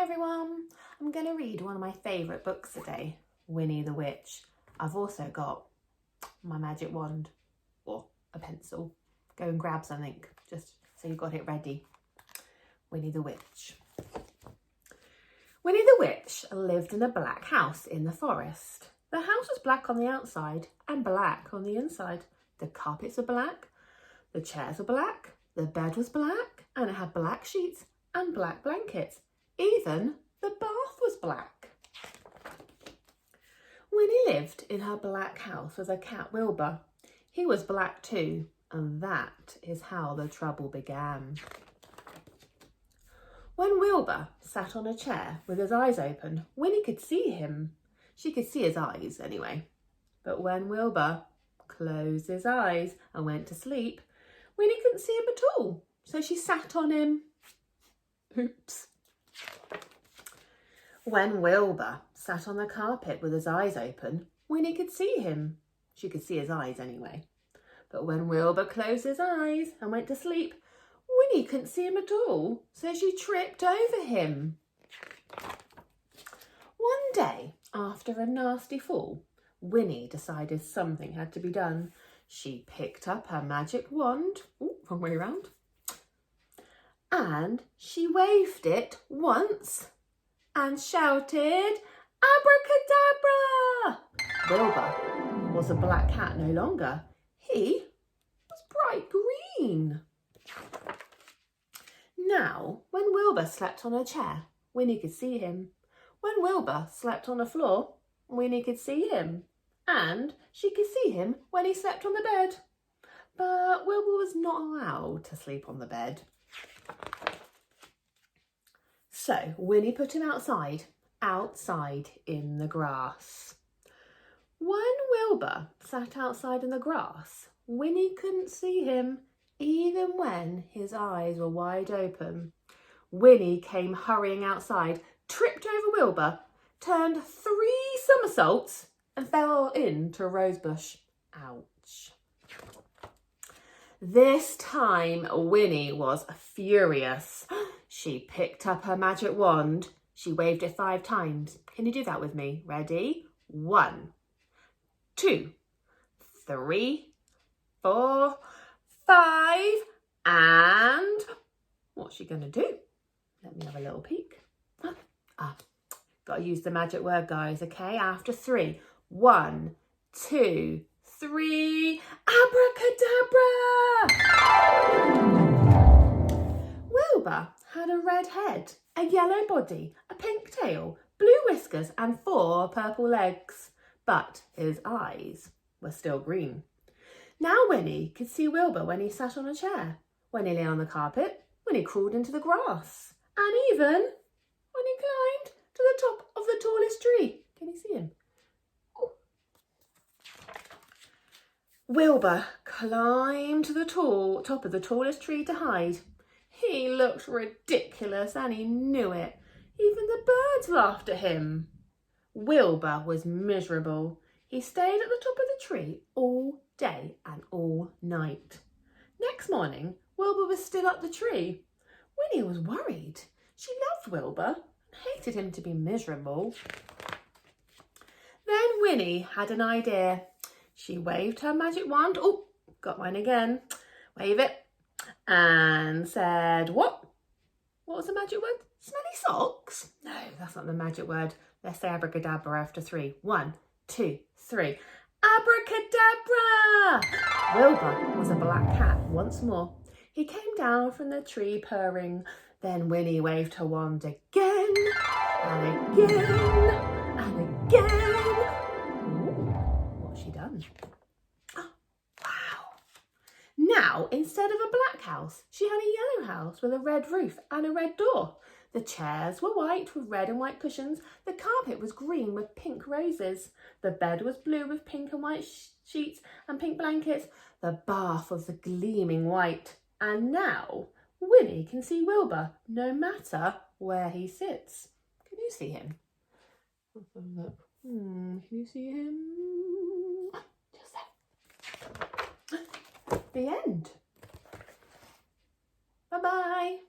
everyone, I'm going to read one of my favourite books today, Winnie the Witch. I've also got my magic wand or a pencil. Go and grab something just so you've got it ready. Winnie the Witch. Winnie the Witch lived in a black house in the forest. The house was black on the outside and black on the inside. The carpets were black, the chairs were black, the bed was black, and it had black sheets and black blankets. Even the bath was black. Winnie lived in her black house with her cat Wilbur. He was black too, and that is how the trouble began. When Wilbur sat on a chair with his eyes open, Winnie could see him. She could see his eyes anyway. But when Wilbur closed his eyes and went to sleep, Winnie couldn't see him at all, so she sat on him. Oops. When Wilbur sat on the carpet with his eyes open, Winnie could see him. She could see his eyes anyway. But when Wilbur closed his eyes and went to sleep, Winnie couldn't see him at all, so she tripped over him. One day, after a nasty fall, Winnie decided something had to be done. She picked up her magic wand, wrong way around, and she waved it once and shouted, "Abracadabra!" Wilbur was a black cat no longer. He was bright green. Now, when Wilbur slept on a chair, Winnie could see him. When Wilbur slept on the floor, Winnie could see him. And she could see him when he slept on the bed. But Wilbur was not allowed to sleep on the bed. So Winnie put him outside in the grass. When Wilbur sat outside in the grass, Winnie couldn't see him, even when his eyes were wide open. Winnie came hurrying outside, tripped over Wilbur, turned 3 somersaults and fell into a rosebush. Ouch. This time Winnie was furious. She picked up her magic wand. She waved it 5 times. Can you do that with me? Ready? 1, 2, 3, 4, 5, and what's she going to do? Let me have a little peek. Got to use the magic word, guys, okay? After 3. 1, 2, 3, abracadabra! Wilbur had a red head, a yellow body, a pink tail, blue whiskers and 4 purple legs. But his eyes were still green. Now Winnie could see Wilbur when he sat on a chair, when he lay on the carpet, when he crawled into the grass, and even when he climbed to the top of the tallest tree. Can you see him? Ooh. Wilbur climbed to the top of the tallest tree to hide. He looked ridiculous and he knew it. Even the birds laughed at him. Wilbur was miserable. He stayed at the top of the tree all day and all night. Next morning, Wilbur was still up the tree. Winnie was worried. She loved Wilbur and hated him to be miserable. Then Winnie had an idea. She waved her magic wand. Oh, got mine again. Wave it. And said, what? What was the magic word? Smelly socks? No, that's not the magic word. Let's say abracadabra after 3. 1, 2, 3. Abracadabra! Wilbur was a black cat once more. He came down from the tree purring. Then Winnie waved her wand again and again and again. Ooh, what's she done? Oh, wow. Now, instead of a black house, she had a yellow house with a red roof and a red door. The chairs were white with red and white cushions. The carpet was green with pink roses. The bed was blue with pink and white sheets and pink blankets. The bath was gleaming white. And now Winnie can see Wilbur no matter where he sits. Can you see him? Can you see him? Just there. The end. Bye-bye.